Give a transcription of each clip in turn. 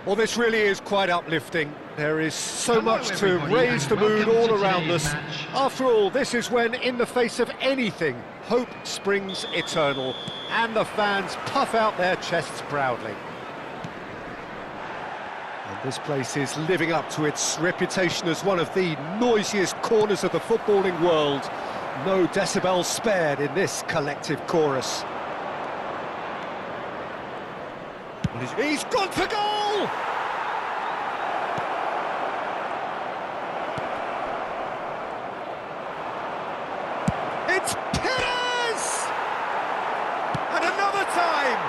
Well, this really is quite uplifting. There is so much to raise the mood all around us. After all, this is when, in the face of anything, hope springs eternal, and the fans puff out their chests proudly. And this place is living up to its reputation as one of the noisiest corners of the footballing world. No decibels spared in this collective chorus. He's gone for goal! It's Pires! And another time!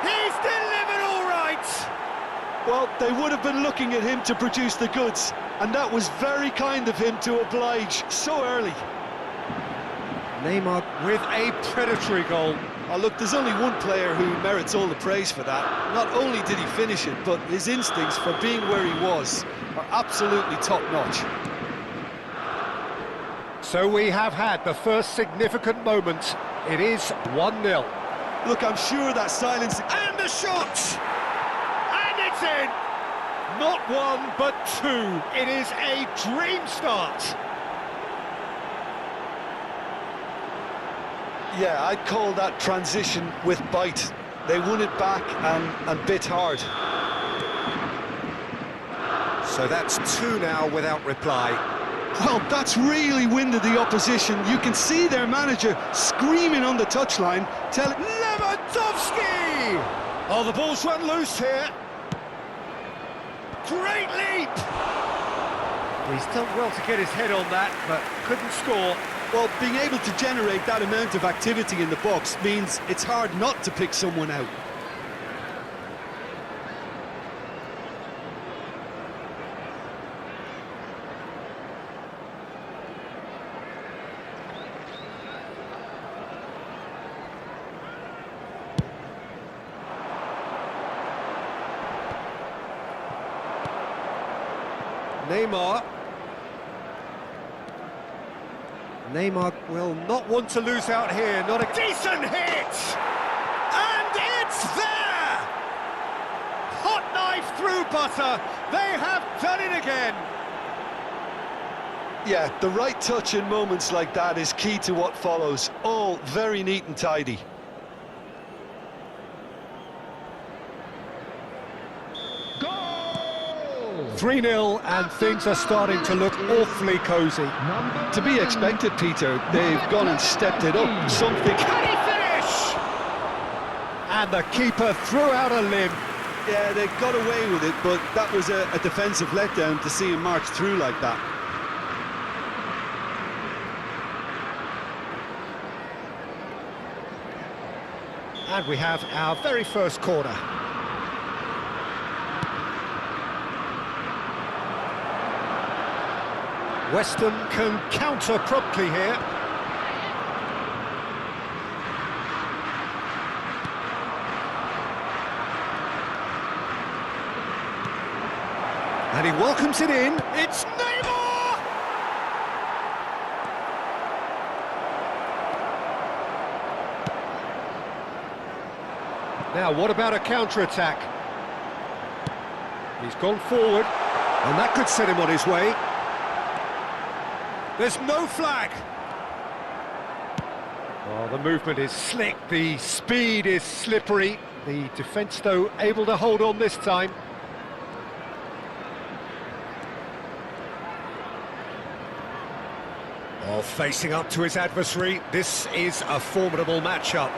He's delivered all right! Well, they would have been looking at him to produce the goods, and that was very kind of him to oblige so early. Neymar with a predatory goal. Oh, look, there's only one player who merits all the praise for that. Not only did he finish it, but his instincts for being where he was are absolutely top-notch. So we have had the first significant moment. It is 1-0. Look, I'm sure that silence... And the shot! And it's in! Not one, but two. It is a dream start. Yeah, I'd call that transition with bite. They won it back and bit hard. So that's two now without reply. Well, that's really winded the opposition. You can see their manager screaming on the touchline, telling... Lewandowski! Oh, the ball's run loose here. Great leap! He's done well to get his head on that, but couldn't score. Well, being able to generate that amount of activity in the box means it's hard not to pick someone out. Neymar will not want to lose out here. Not a decent hit! And it's there! Hot knife through butter. They have done it again. Yeah, the right touch in moments like that is key to what follows. All very neat and tidy. Goal! 3-0, and things are starting to look awfully cosy. To be expected, Peter. They've gone and stepped it up. Something... Can he finish? And the keeper threw out a limb. Yeah, they got away with it, but that was a defensive letdown to see him march through like that. And we have our very first corner. West Ham can counter promptly here. And he welcomes it in. It's Neymar! Now, what about a counter-attack? He's gone forward, and that could set him on his way. There's no flag. Oh, the movement is slick, the speed is slippery. The defence, though, able to hold on this time. Oh, facing up to his adversary, this is a formidable matchup.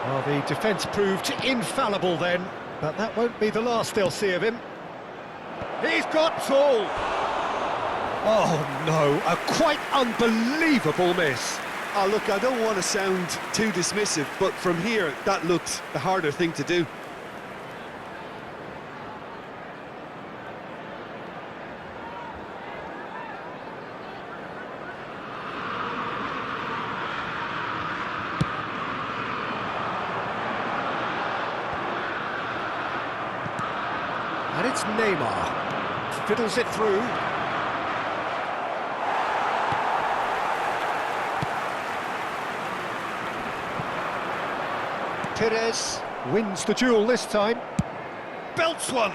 Well, the defence proved infallible then, but that won't be the last they'll see of him. He's got tall. Oh no, a quite unbelievable miss. Oh, look, I don't want to sound too dismissive, but from here, that looked the harder thing to do. And it's Neymar. Fiddles it through. Pires wins the duel this time. belts one.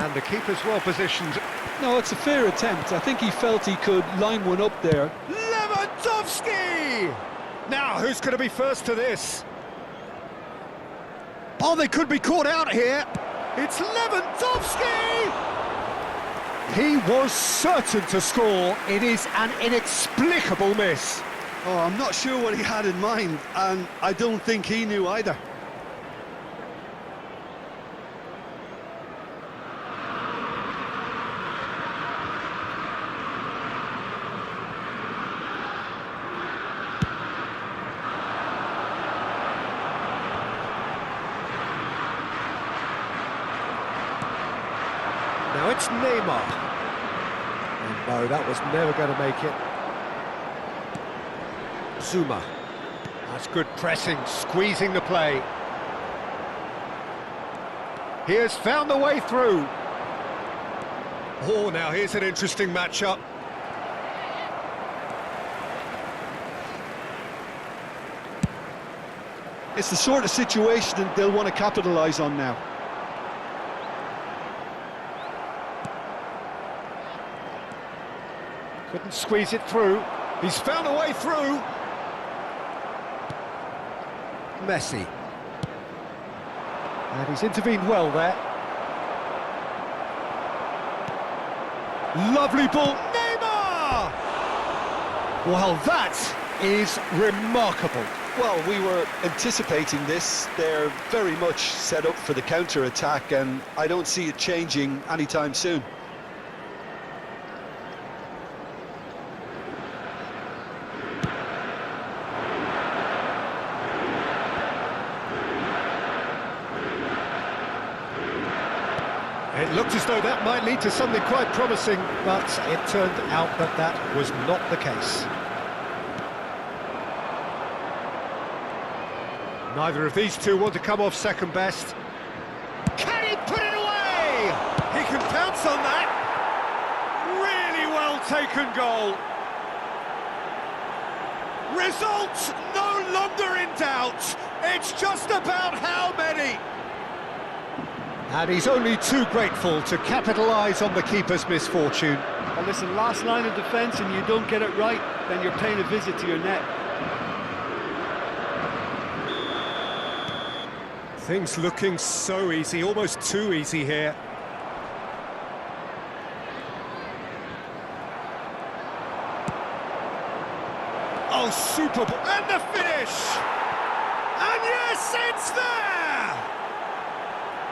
And the keeper's well positioned. No, it's a fair attempt. I think he felt he could line one up there. Lewandowski! Now, who's going to be first to this? Oh, they could be caught out here. It's Lewandowski! He was certain to score. It is an inexplicable miss. Oh, I'm not sure what he had in mind, and I don't think he knew either. Now it's Neymar. And no, that was never going to make it. Zuma. That's good pressing, squeezing the play. He has found the way through. Oh, now here's an interesting matchup. It's the sort of situation that they'll want to capitalise on now. Couldn't squeeze it through. He's found a way through. Messi. And he's intervened well there. Lovely ball. Neymar! Well, that is remarkable. Well, we were anticipating this. They're very much set up for the counter-attack, and I don't see it changing anytime soon. It looked as though that might lead to something quite promising, but it turned out that that was not the case. Neither of these two want to come off second best. Can he put it away? He can pounce on that. Really well taken goal. Result no longer in doubt. It's just about how many. And he's only too grateful to capitalise on the keeper's misfortune. Well, listen, last line of defence and you don't get it right, then you're paying a visit to your net. Things looking so easy, almost too easy here. Oh, super ball. And the finish! And yes, it's there!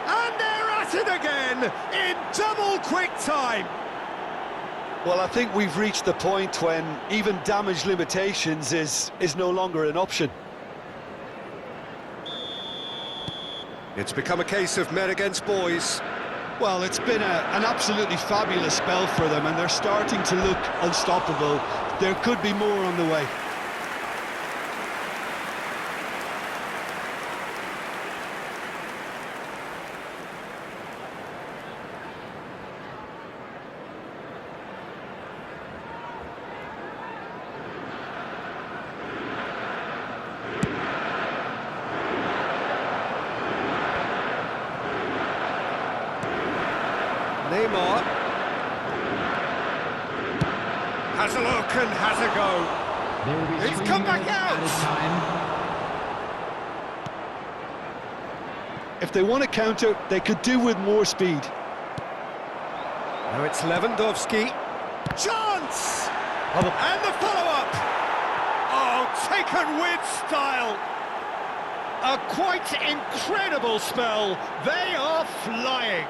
And they're at it again in double quick time. Well, I think we've reached the point when even damage limitations is no longer an option. It's become a case of men against boys. Well, it's been an absolutely fabulous spell for them, and they're starting to look unstoppable. There could be more on the way. Neymar has a look and has a go. It's come back out. If they want to counter, they could do with more speed. Now it's Lewandowski. Chance! And the follow-up. Oh, taken with style. A quite incredible spell. They are flying.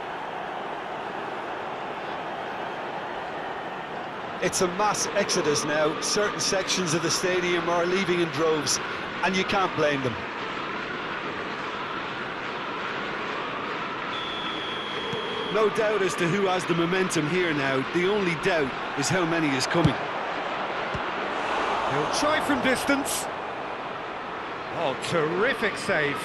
It's a mass exodus now. Certain sections of the stadium are leaving in droves, and you can't blame them. No doubt as to who has the momentum here now. The only doubt is how many is coming. He'll try from distance. Oh, terrific save.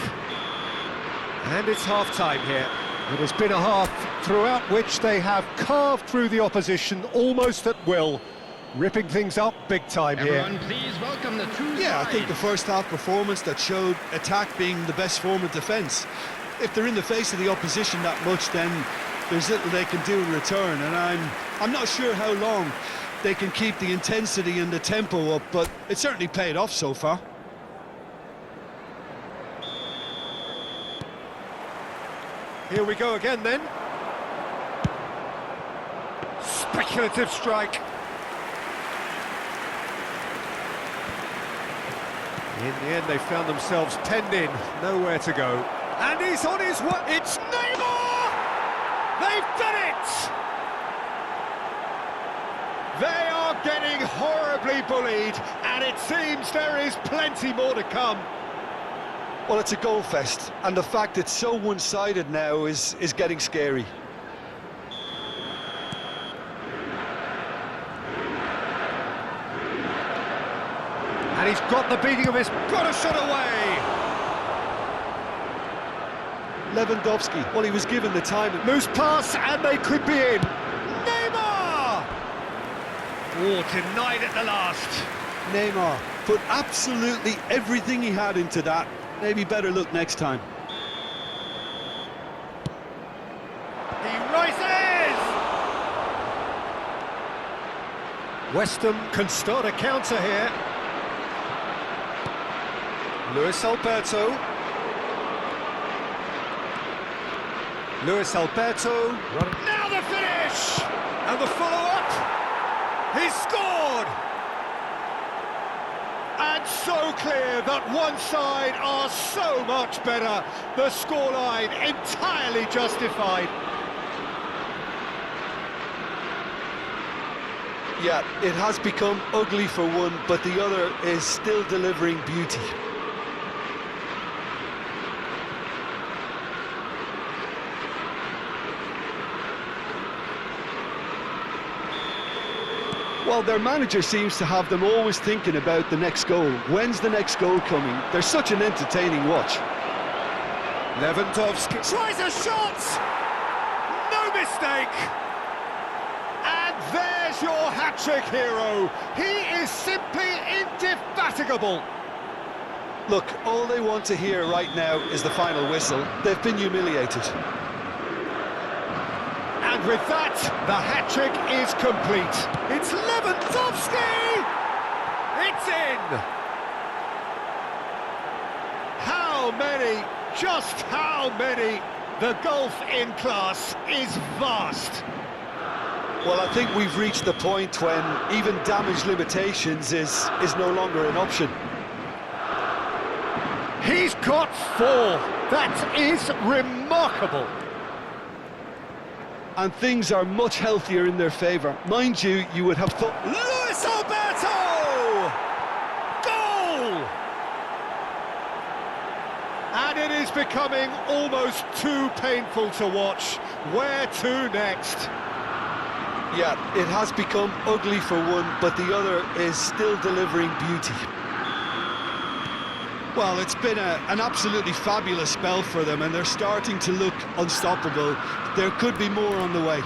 And it's half-time here. It has been a half throughout which they have carved through the opposition almost at will, ripping things up big time here. Everyone, please welcome the two Yeah, I sides. think the first half performance that showed attack being the best form of defence. if they're in the face of the opposition that much, then there's little they can do in return, and I'm not sure how long they can keep the intensity and the tempo up, but it certainly paid off so far. Here we go again then. Speculative strike. In the end, they found themselves penned in, nowhere to go. And he's on his way. It's Neymar! They've done it! They are getting horribly bullied, and it seems there is plenty more to come. Well, it's a goal fest, and the fact it's so one-sided now is getting scary. And he's got the beating of his... got a shot away! Lewandowski, well, he was given the time. Loose pass, and they could be in. Neymar! Oh, denied at the last. Neymar put absolutely everything he had into that. Maybe better look next time. He rises! West Ham can start a counter here. Luis Alberto. Now the finish! And the follow-up. He's scored! And so clear that one side are so much better. The scoreline entirely justified. Yeah, it has become ugly for one, but the other is still delivering beauty. Well, their manager seems to have them always thinking about the next goal. When's the next goal coming? They're such an entertaining watch. Lewandowski tries a shot! No mistake! And there's your hat-trick hero. He is simply indefatigable. Look, all they want to hear right now is the final whistle. They've been humiliated. And with that, the hat-trick is complete. It's Lewandowski! It's in! How many, just how many? The gulf in class is vast. Well, I think we've reached the point when even damage limitations is no longer an option. He's got 4. That is remarkable. And things are much healthier in their favour. Mind you, you would have thought... Luis Alberto! Goal! And it is becoming almost too painful to watch. Where to next? Yeah, it has become ugly for one, but the other is still delivering beauty. Well, it's been an absolutely fabulous spell for them, and they're starting to look unstoppable. There could be more on the way.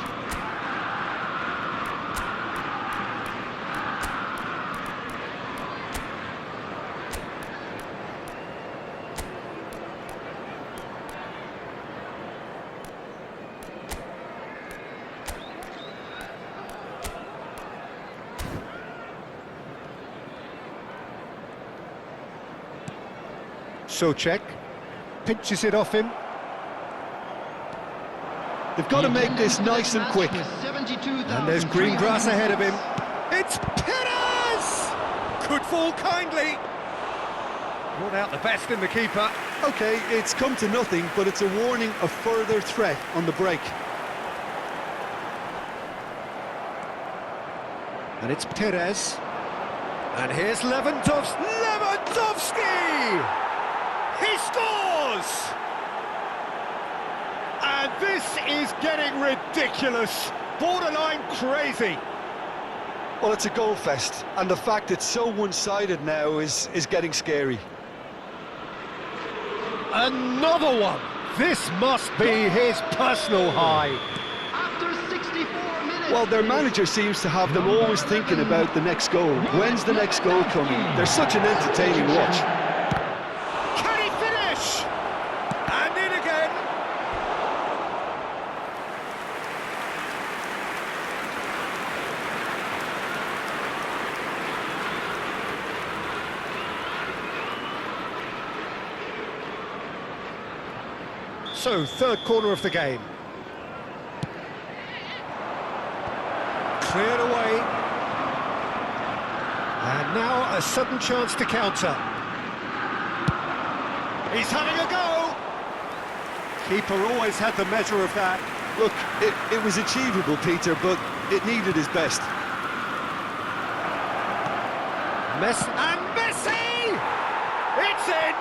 Souček pinches it off him. They've got to make this nice and quick. And there's green grass ahead of him. It's Perez! Could fall kindly. Brought out the best in the keeper. OK, it's come to nothing, but it's a warning of further threat on the break. And it's Perez. And here's Lewandowski. Lewandowski! He scores! And this is getting ridiculous, borderline crazy. Well, it's a goal fest, and the fact it's so one-sided now is getting scary. Another one! This must be his personal high. After 64 minutes... Well, their manager seems to have them always thinking about the next goal. When's the next goal coming? They're such an entertaining watch. Can he finish? And in again. So, third corner of the game. Cleared away. And now a sudden chance to counter. He's having a go! Keeper always had the measure of that. Look, it was achievable, Peter, but it needed his best. Messi! It's in!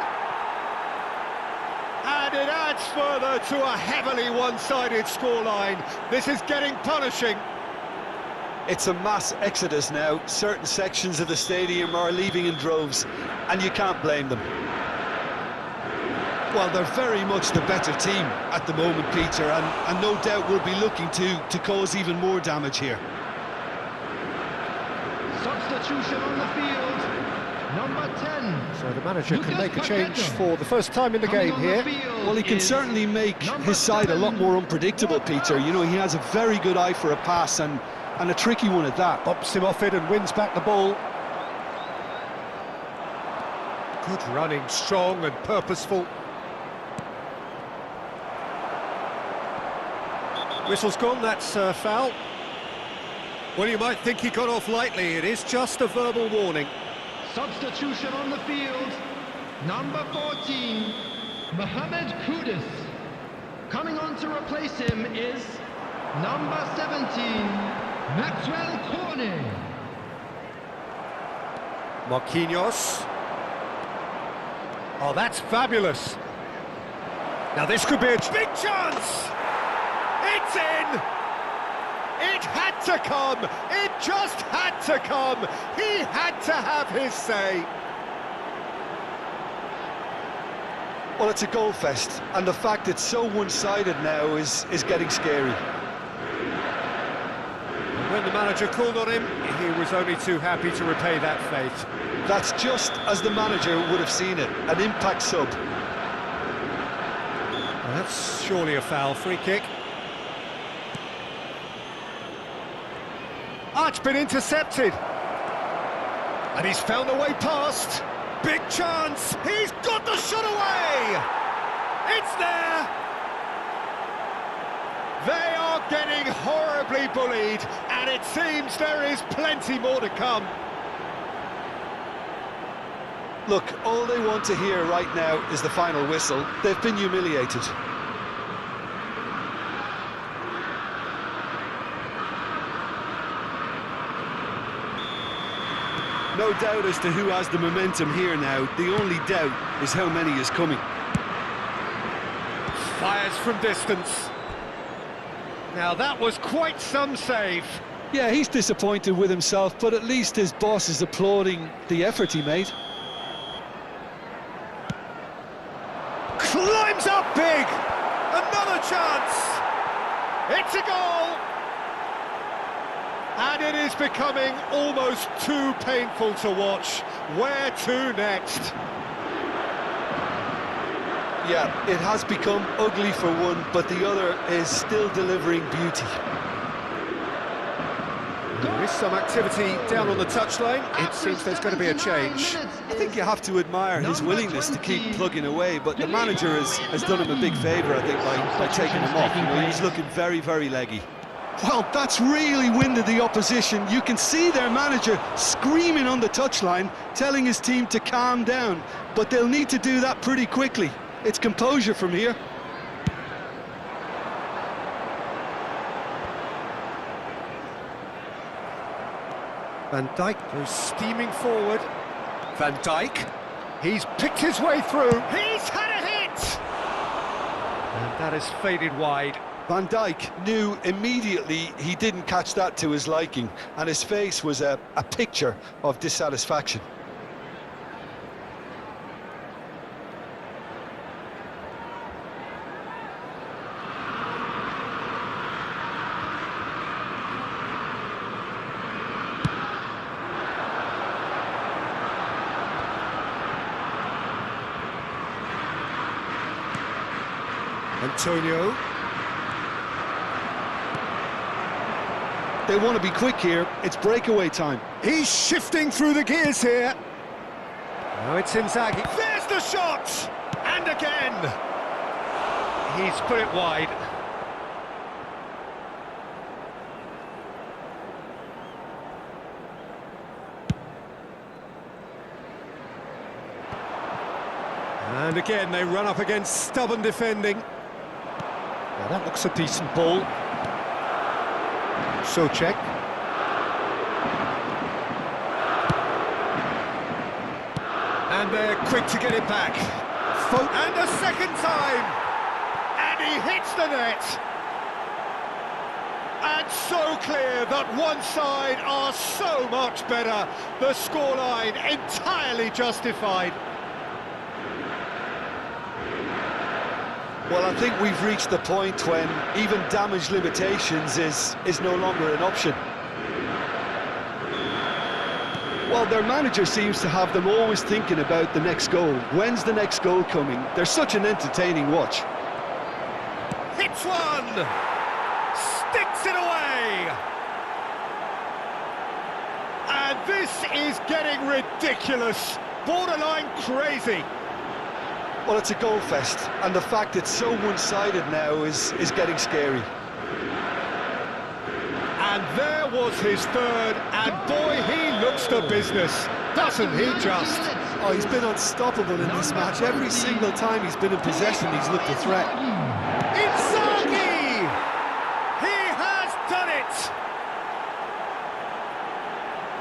And it adds further to a heavily one-sided scoreline. This is getting punishing. It's a mass exodus now. Certain sections of the stadium are leaving in droves, and you can't blame them. Well, they're very much the better team at the moment, Peter, and no doubt will be looking to cause even more damage here. Substitution on the field. Number 10. So the manager can make a change Paqueta. for the first time in the game here. Well, he can certainly make his side a lot more unpredictable, Peter. You know, he has a very good eye for a pass and a tricky one at that. Bops him off it and wins back the ball. Good running, strong and purposeful. Whistle's gone, that's a foul. Well, you might think he got off lightly. It is just a verbal warning. Substitution on the field. Number 14, Mohamed Kudus. Coming on to replace him is number 17, Maxwell Cornet. Marquinhos. Oh, that's fabulous. Now this could be a big chance. It's in. It had to come. It just had to come. He had to have his say. Well, it's a goal fest, and the fact it's so one-sided now is getting scary. When the manager called on him, he was only too happy to repay that faith. That's just as the manager would have seen it, an impact sub. Well, that's surely a foul. Free kick. It's been intercepted. And he's found a way past. Big chance. He's got the shot away. It's there. They are getting horribly bullied, and it seems there is plenty more to come. Look, all they want to hear right now is the final whistle. They've been humiliated. No doubt as to who has the momentum here now. The only doubt is how many is coming. Fires from distance. Now that was quite some save. Yeah, he's disappointed with himself, but at least his boss is applauding the effort he made. Climbs up big. Another chance. It's a goal. And it is becoming almost too painful to watch. Where to next? Yeah, it has become ugly for one, but the other is still delivering beauty. There is some activity down on the touchline. It seems there's going to be a change. I think you have to admire his willingness to keep plugging away, but the manager has done him a big favour, I think, by taking him off. You know, he's looking very, very leggy. Well, that's really winded the opposition. You can see their manager screaming on the touchline, telling his team to calm down, but they'll need to do that pretty quickly. It's composure from here. Van Dijk goes steaming forward. Van Dijk, he's picked his way through. He's had a hit! And that has faded wide. Van Dijk knew immediately he didn't catch that to his liking, and his face was a picture of dissatisfaction. Antonio. They want to be quick here. It's breakaway time. He's shifting through the gears here. Now it's Inzaghi. There's the shot! And again! he's put it wide. And again, they run up against stubborn defending. Now that looks a decent ball. Socek. And they're quick to get it back. And a second time! And he hits the net! And so clear that one side are so much better. The scoreline entirely justified. Well, I think we've reached the point when even damage limitations is no longer an option. Well, their manager seems to have them always thinking about the next goal. When's the next goal coming? They're such an entertaining watch. Hits one! Sticks it away! And this is getting ridiculous, borderline crazy. Well, it's a goal fest, and the fact it's so one-sided now is getting scary. And there was his third, and boy, he looks the business, doesn't he just? Oh, he's been unstoppable in this match. Every single time he's been in possession, he's looked a threat. Inzaghi! He has done it!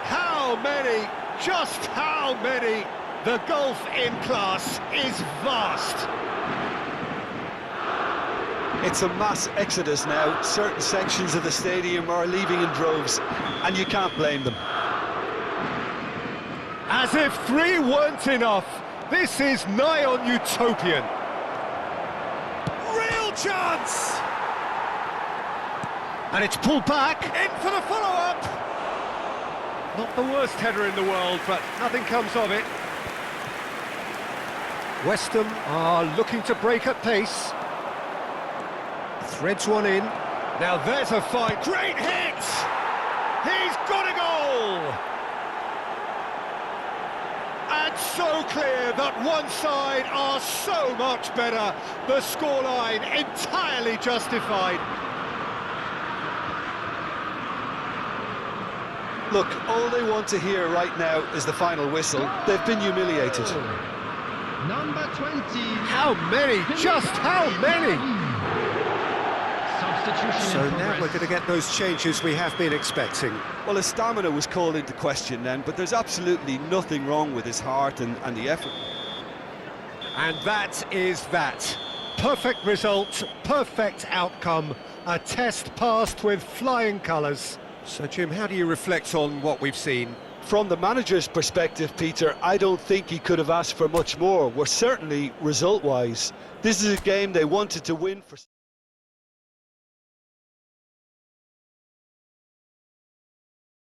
How many, just how many? The gulf in class is vast. It's a mass exodus now. Certain sections of the stadium are leaving in droves, and you can't blame them. As if 3 weren't enough, this is nigh on utopian. Real chance! And it's pulled back, in for the follow-up! Not the worst header in the world, but nothing comes of it. West Ham are looking to break at pace. Threads one in. Now there's a fight. Great hit! He's got a goal! And so clear that one side are so much better. The scoreline entirely justified. Look, all they want to hear right now is the final whistle. They've been humiliated. Number 20. How many? Just how many? Substitution So in now progress. we're going to get those changes we have been expecting. Well, his stamina was called into question then, but there's absolutely nothing wrong with his heart and the effort. And that is that. Perfect result, perfect outcome. A test passed with flying colours. So, Jim, how do you reflect on what we've seen? From the manager's perspective, Peter, I don't think he could have asked for much more. Well, certainly result-wise, this is a game they wanted to win for...